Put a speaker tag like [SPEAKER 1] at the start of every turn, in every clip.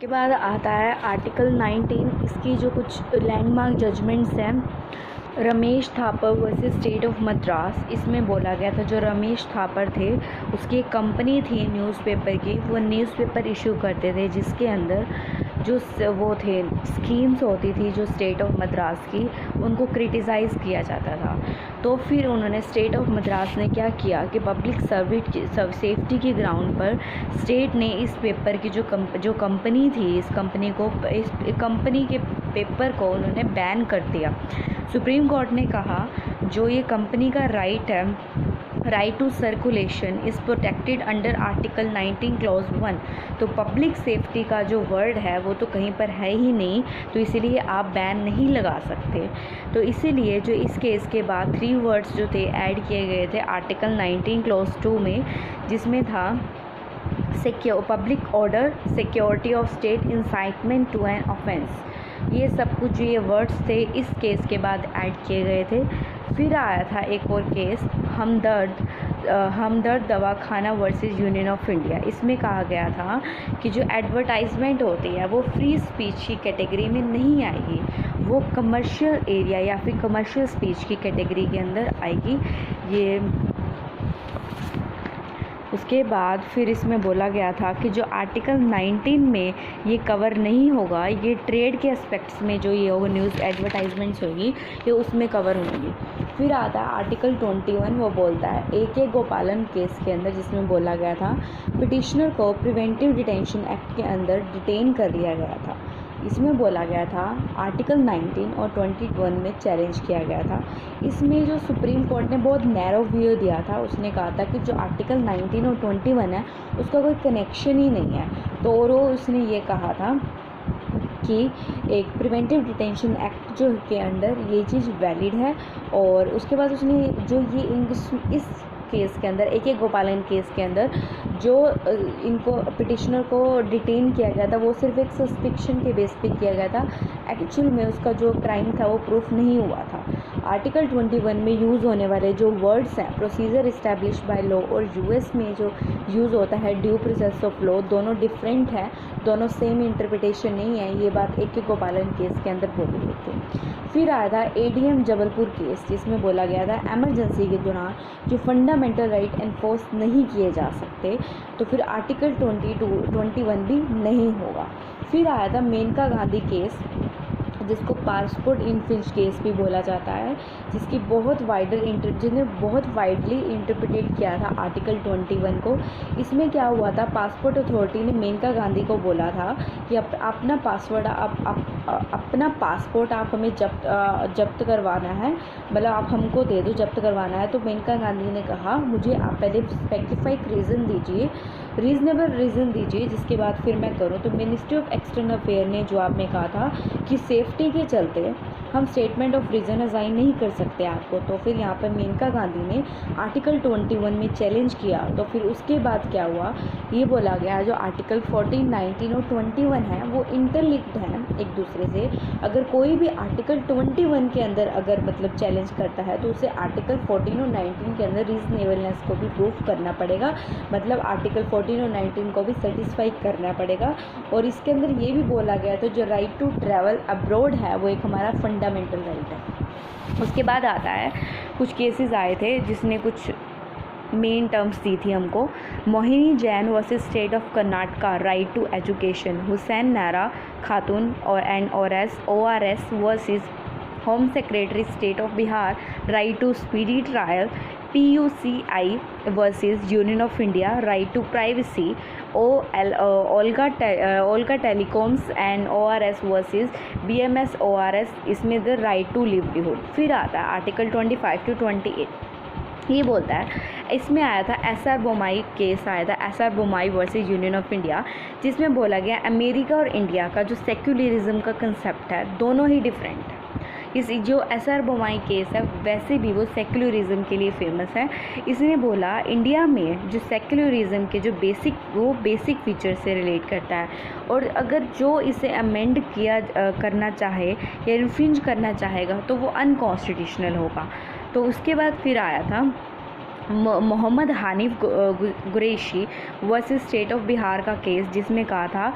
[SPEAKER 1] के बाद आता है आर्टिकल 19। इसकी जो कुछ लैंडमार्क जजमेंट्स हैं, Ramesh Thapar versus state of Madras. इसमें बोला गया था जो रमेश थापर थे उसकी एक कंपनी थी न्यूज़पेपर की, वो न्यूज़पेपर इशू करते थे जिसके अंदर जो वो थे स्कीम्स होती थी जो स्टेट ऑफ मद्रास की, उनको क्रिटिसाइज़ किया जाता था। तो फिर उन्होंने स्टेट ऑफ मद्रास ने क्या किया कि पब्लिक सेफ्टी की ग्राउंड पर स्टेट ने इस पेपर की जो कंपनी थी, इस कंपनी के पेपर को उन्होंने बैन कर दिया। सुप्रीम कोर्ट ने कहा जो ये कंपनी का राइट है, right to circulation is protected under article 19 clause 1। तो पब्लिक सेफ्टी का जो वर्ड है वो तो कहीं पर है ही नहीं, तो इसीलिए आप बैन नहीं लगा सकते। तो इसीलिए जो इस केस के बाद 3 वर्ड्स जो थे ऐड किए गए थे आर्टिकल 19 क्लॉज 2 में, जिसमें था public order, security of state, incitement to an offence. ये सब कुछ जो ये वर्ड्स थे इस केस के बाद ऐड किए गए थे। फिर आया था एक और केस हमदर्द दवाखाना वर्सेस यूनियन ऑफ इंडिया। इसमें कहा गया था कि जो एडवर्टाइजमेंट होती है वो फ्री स्पीच की कैटेगरी में नहीं आएगी, वो कमर्शियल एरिया या फिर कमर्शियल स्पीच की कैटेगरी के अंदर आएगी। ये उसके बाद फिर इसमें बोला गया था कि जो आर्टिकल 19 में ये कवर नहीं होगा, ये ट्रेड के एस्पेक्ट्स में जो ये होगा न्यूज़ एडवर्टाइजमेंट्स होगी ये उसमें कवर होंगी। फिर आता है आर्टिकल 21, वो बोलता है AK गोपालन केस के अंदर, जिसमें बोला गया था पिटिशनर को प्रिवेंटिव डिटेंशन एक्ट के अंदर डिटेन कर लिया गया था। इसमें बोला गया था आर्टिकल 19 और 21 में चैलेंज किया गया था। इसमें जो सुप्रीम कोर्ट ने बहुत नैरो व्यू दिया था, उसने कहा था कि जो आर्टिकल 19 और 21 है उसका कोई कनेक्शन ही नहीं है। तो उसने ये कहा था कि एक प्रिवेंटिव डिटेंशन एक्ट जो के अंडर ये चीज़ वैलिड है। और उसके बाद उसने जो ये इस केस के अंदर AK गोपालन केस के अंदर जो इनको पिटिशनर को डिटेन किया गया था वो सिर्फ एक सस्पिक्शन के बेस पे किया गया था, एक्चुअल में उसका जो क्राइम था वो प्रूफ नहीं हुआ था। आर्टिकल 21 में यूज़ होने वाले जो वर्ड्स हैं प्रोसीजर इस्टेब्लिश बाय लॉ और US में जो यूज़ होता है ड्यू प्रोसेस ऑफ लॉ, दोनों डिफरेंट है, दोनों सेम इंटरप्रिटेशन नहीं है। ये बात AK गोपालन केस के अंदर बोली गई थी। फिर आया था ADM जबलपुर केस, जिसमें बोला गया था एमरजेंसी के दौरान जो फंडामेंटल राइट एनफोर्स नहीं किए जा सकते, तो फिर आर्टिकल 21 भी नहीं होगा। फिर आया था मेनका गांधी केस, जिसको पासपोर्ट इन्फ्रिंज केस भी बोला जाता है, जिसने बहुत वाइडली इंटरप्रिटेट किया था आर्टिकल 21 को। इसमें क्या हुआ था, पासपोर्ट अथॉरिटी ने मेनका गांधी को बोला था कि अपना पासपोर्ट आप हमें जब्त करवाना है, मतलब आप हमको दे दो, जब्त करवाना है। तो मेनका गांधी ने कहा मुझे आप पहले स्पेसिफाइड रीज़न दीजिए, रीज़नेबल रीज़न दीजिए, जिसके बाद फिर मैं करूँ। तो मिनिस्ट्री ऑफ एक्सटर्नल अफेयर ने जवाब में कहा था कि सेफ्टी के चलते हम स्टेटमेंट ऑफ रीज़न असाइन नहीं कर सकते आपको। तो फिर यहाँ पर मेनका गांधी ने आर्टिकल 21 में चैलेंज किया। तो फिर उसके बाद क्या हुआ, ये बोला गया जो आर्टिकल 14, 19 और 21 है वो इंटरलिंक्ड हैं एक दूसरे से। अगर कोई भी आर्टिकल 21 के अंदर अगर मतलब चैलेंज करता है तो उसे आर्टिकल 14 और 19 के अंदर रीजनेबलनेस को भी प्रूफ करना पड़ेगा, मतलब आर्टिकल 14 और 19 को भी सेटिस्फाई करना पड़ेगा। और इसके अंदर ये भी बोला गया था जो राइट टू ट्रैवल अब्रॉड है वो एक हमारा फंडामेंटल राइट है। उसके बाद आता है कुछ केसेस आए थे जिसने कुछ मेन टर्म्स दी थी हमको। Mohini Jain versus state of Karnataka right to education, Hussainara Khatoon और ORS versus home secretary state of Bihar right to speedy trial, PUCI versus union of India right to privacy, Olga telecoms and ORS versus BMS ORS, इसमें the right to livelihood. फिर आता है article 25 to 28, ये बोलता है, इसमें आया था SR बोमाई केस आया था, SR Bommai versus union of India, जिसमें बोला गया अमेरिका और इंडिया का जो सेक्युलरिज्म का कंसेप्ट है दोनों ही डिफरेंट है। इस जो SR बोमाई केस है वैसे भी वो सेक्युलरिज्म के लिए फेमस है। इसने बोला इंडिया में जो सेक्युलरिज्म के जो बेसिक फीचर से रिलेट करता है, और अगर जो इसे अमेंड करना चाहे या इन्फ्रिंज करना चाहेगा तो वो अनकॉन्स्टिट्यूशनल होगा। तो उसके बाद फिर आया था Mohammed Hanif Qureshi versus state of Bihar का केस, जिसमें कहा था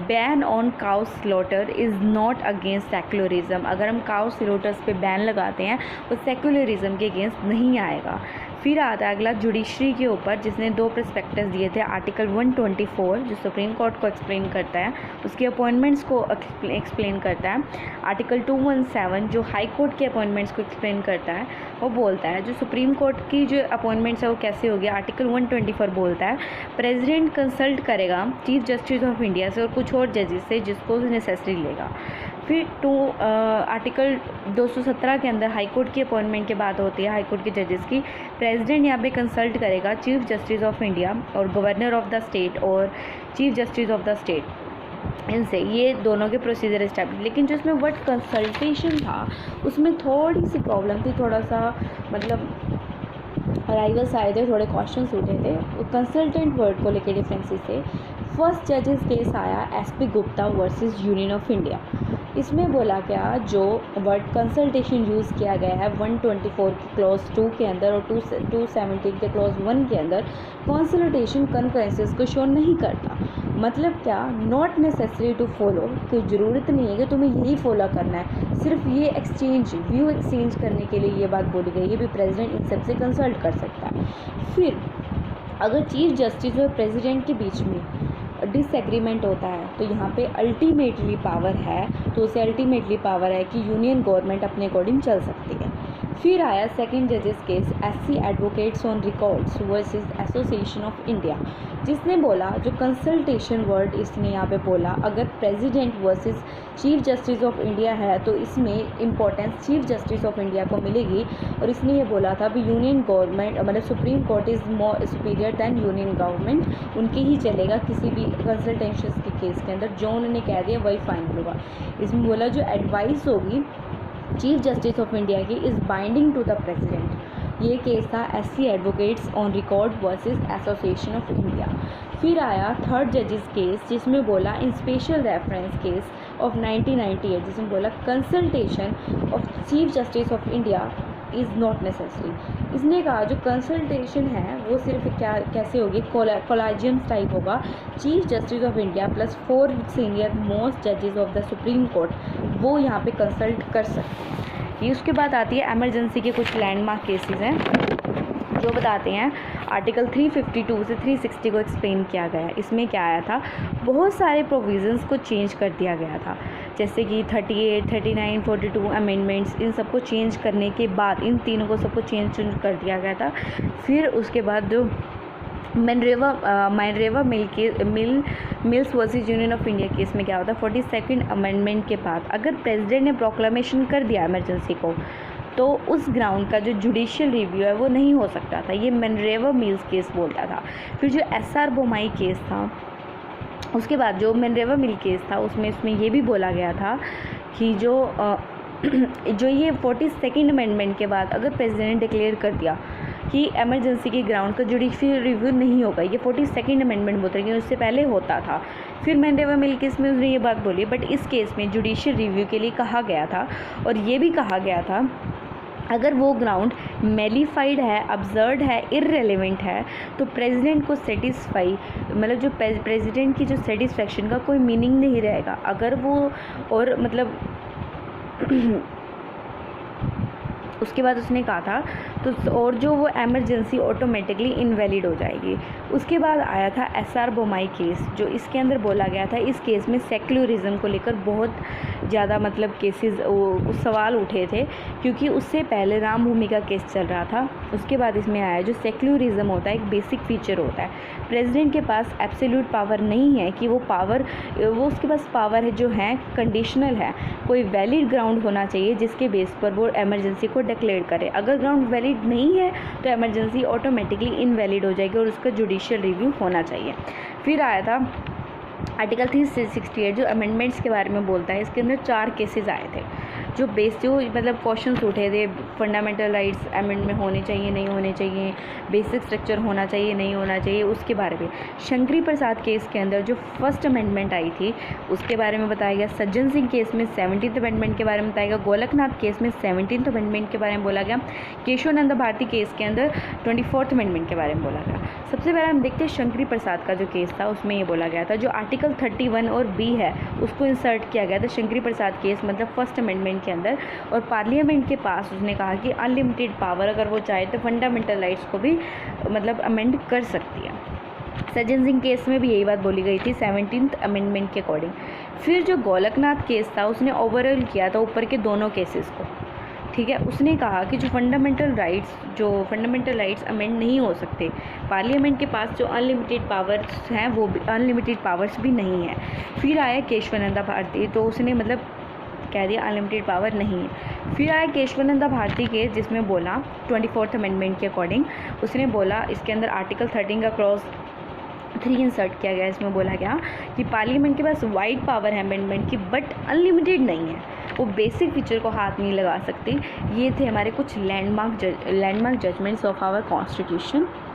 [SPEAKER 1] ban on cow slaughter is not against secularism. अगर हम काउ स्लॉटर्स पे बैन लगाते हैं वो सेक्युलरिज्म के अगेंस्ट नहीं आएगा। फिर आता है अगला जुडिशरी के ऊपर, जिसने 2 प्रस्पेक्टस दिए थे। आर्टिकल 124 जो सुप्रीम कोर्ट को एक्सप्लेन करता है, उसके अपॉइंटमेंट्स को एक्सप्लेन करता है। आर्टिकल 217 जो हाई कोर्ट के अपॉइंटमेंट्स को एक्सप्लेन करता है, वो बोलता है जो सुप्रीम कोर्ट की जो अपॉइंटमेंट्स है वो कैसे होगी। आर्टिकल 124 बोलता है प्रेसिडेंट कंसल्ट करेगा चीफ जस्टिस ऑफ इंडिया से और कुछ और जजेस से जिसको नेसेसरी लेगा। फिर आर्टिकल 217 के अंदर हाई कोर्ट की अपॉइंटमेंट की बात होती है, हाई कोर्ट के जजेस की। प्रेसिडेंट यहाँ पे कंसल्ट करेगा चीफ जस्टिस ऑफ इंडिया और गवर्नर ऑफ द स्टेट और chief justice of the state, इनसे ये दोनों के प्रोसीजर इस्टेब्लिश। लेकिन जो इसमें वर्ड कंसल्टेशन था उसमें थोड़ी सी प्रॉब्लम थी, थोड़ा सा मतलब राइवल्स आए थे, थोड़े क्वेश्चंस उठे थे कंसल्टेंट वर्ड को लेकर डिफरेंसेस से। फर्स्ट जजेस केस आया SP Gupta versus union of India. इसमें बोला गया जो वर्ड कंसल्टेशन यूज़ किया गया है 124 की क्लॉज 2 के अंदर और 217 के क्लॉज 1 के अंदर कंसल्टेशन कन्फ्रेंसेस को शो नहीं करता। मतलब क्या, नॉट नेसेसरी टू फॉलो, कोई ज़रूरत नहीं है कि तुम्हें यही फॉलो करना है, सिर्फ ये एक्सचेंज व्यू एक्सचेंज करने के लिए ये बात बोली गई है भी प्रेसिडेंट इन सबसे कंसल्ट कर सकता है। फिर अगर चीफ जस्टिस और प्रेसिडेंट के बीच में डिसएग्रीमेंट होता है तो यहाँ पे अल्टीमेटली पावर है, तो उसे अल्टीमेटली पावर है कि यूनियन गवर्नमेंट अपने अकॉर्डिंग चल सकती है। फिर आया सेकंड जजेस case SC advocates on records versus association of India, जिसने बोला जो कंसल्टेशन वर्ड इसने यहाँ पे बोला अगर president versus chief justice of India है तो इसमें importance chief justice of India को मिलेगी। और इसने ये बोला था भी यूनियन गवर्नमेंट मतलब supreme court is more superior then union government, उनके ही चलेगा किसी भी कंसल्टेशन के केस के अंदर, जो उन्होंने कह दिया वही फाइनल होगा। इसमें बोला जो एडवाइस होगी चीफ जस्टिस ऑफ इंडिया की is binding to the president. ये केस था SC advocates on record versus association of India. फिर आया थर्ड जजेस केस, जिसमें बोला in special reference case of 1998, जिसमें बोला consultation of chief justice of India is not necessary. इसने कहा जो कंसल्टेशन है वो सिर्फ क्या कैसे होगी, कोलाजियम टाइप होगा, chief justice of India plus 4 senior most जजेस ऑफ द सुप्रीम कोर्ट वो यहाँ पे कंसल्ट कर सकते हैं। ये उसके बाद आती है एमरजेंसी के कुछ लैंडमार्क केसेस हैं जो बताते हैं। आर्टिकल 352 से 360 को एक्सप्लेन किया गया है। इसमें क्या आया था, बहुत सारे प्रोविज़न्स को चेंज कर दिया गया था, जैसे कि 38, 39, 42 अमेंडमेंट्स, इन सबको चेंज करने के बाद इन तीनों को सबको चेंज कर दिया गया था। फिर उसके बाद जो Minerva Mills versus union of India case में क्या होता है, 42nd अमेंडमेंट के बाद अगर प्रेसिडेंट ने प्रोक्लामेशन कर दिया इमरजेंसी को तो उस ग्राउंड का जो जुडिशियल रिव्यू है वो नहीं हो सकता था। ये माइनरेवा मिल्स केस बोलता था। फिर जो SR बोमाई केस था, उसके बाद जो माइनरेवा मिल केस था उसमें ये भी बोला गया था कि जो ये 42nd अमेंडमेंट के बाद अगर प्रेसिडेंट ने डिक्लेयर कर दिया कि एमरजेंसी के ग्राउंड का जुडिशियल रिव्यू नहीं होगा, ये 42nd अमेंडमेंट बोलते हैं, उससे पहले होता था। फिर माइनरेवा मिल केस में उसने ये बात बोली, बट इस केस में जुडिशियल रिव्यू के लिए कहा गया था और ये भी कहा गया था अगर वो ग्राउंड मेलीफाइड है, अब्जर्ड है, इररेलेवेंट है तो प्रेसिडेंट को सेटिस्फाई मतलब जो प्रेसिडेंट की जो सेटिस्फैक्शन का कोई मीनिंग नहीं रहेगा अगर वो और मतलब उसके बाद उसने कहा था तो और जो वो एमरजेंसी ऑटोमेटिकली इनवैलिड हो जाएगी। उसके बाद आया था SR बोमाई केस, जो इसके अंदर बोला गया था इस केस में सेक्युलरिज्म को लेकर बहुत ज़्यादा मतलब केसेस सवाल उठे थे क्योंकि उससे पहले राम भूमि का केस चल रहा था। उसके बाद इसमें आया जो सेक्युलरिज्म होता है एक बेसिक फीचर होता है, प्रेसिडेंट के पास एब्सोल्यूट पावर नहीं है कि वो उसके पास पावर है जो है कंडीशनल है, कोई वैलिड ग्राउंड होना चाहिए जिसके बेस पर वो एमरजेंसी को डिक्लेयर करे। अगर ग्राउंड वैलिड नहीं है तो एमरजेंसी ऑटोमेटिकली इनवैलिड हो जाएगी और उसका जुडिशियल रिव्यू होना चाहिए। फिर आया था आर्टिकल 368 जो अमेंडमेंट्स के बारे में बोलता है। इसके अंदर 4 केसेस आए थे जो मतलब क्वेश्चंस उठे थे फंडामेंटल राइट्स अमेंड में होने चाहिए नहीं होने चाहिए, बेसिक स्ट्रक्चर होना चाहिए नहीं होना चाहिए, उसके बारे में। शंकरी प्रसाद केस के अंदर जो फर्स्ट अमेंडमेंट आई थी उसके बारे में बताया गया। सज्जन सिंह केस में 17th अमेंडमेंट के बारे में बताया गया। गोलकनाथ केस में 17th अमेंडमेंट के बारे में बोला गया। केशवानंद भारती केस के अंदर 24th अमेंडमेंट के बारे में बोला गया। सबसे पहले हम देखते हैं शंकरी प्रसाद का जो केस था, उसमें ये बोला गया था जो आर्टिकल 31 और बी है उसको इंसर्ट किया गया था शंकरी प्रसाद केस मतलब फर्स्ट अमेंडमेंट के अंदर, और पार्लियामेंट के पास उसने कहा कि अनलिमिटेड पावर अगर वो चाहे तो फंडामेंटल राइट्स को भी मतलब अमेंड कर सकती है। सज्जन सिंह केस में भी यही बात बोली गई थी 17th अमेंडमेंट के अकॉर्डिंग। फिर जो गोलकनाथ केस था उसने ओवरऑल किया था ऊपर के दोनों केसेस को, ठीक है। उसने कहा कि जो फंडामेंटल राइट्स अमेंड नहीं हो सकते, पार्लियामेंट के पास जो अनलिमिटेड पावर्स हैं वो भी अनलिमिटेड पावर्स भी नहीं है। फिर आया केशवानंदा भारती, तो उसने मतलब कह दिया अनलिमिटेड पावर नहीं है। फिर आया केशवानंदा भारती केस जिसमें बोला 24th अमेंडमेंट के अकॉर्डिंग उसने बोला इसके अंदर आर्टिकल 13 का क्लॉज 3 इंसर्ट किया गया। इसमें बोला गया कि पार्लियामेंट के पास वाइड पावर है अमेंडमेंट की बट अनलिमिटेड नहीं है, वो बेसिक फीचर को हाथ नहीं लगा सकती। ये थे हमारे कुछ landmark judgments of our constitution.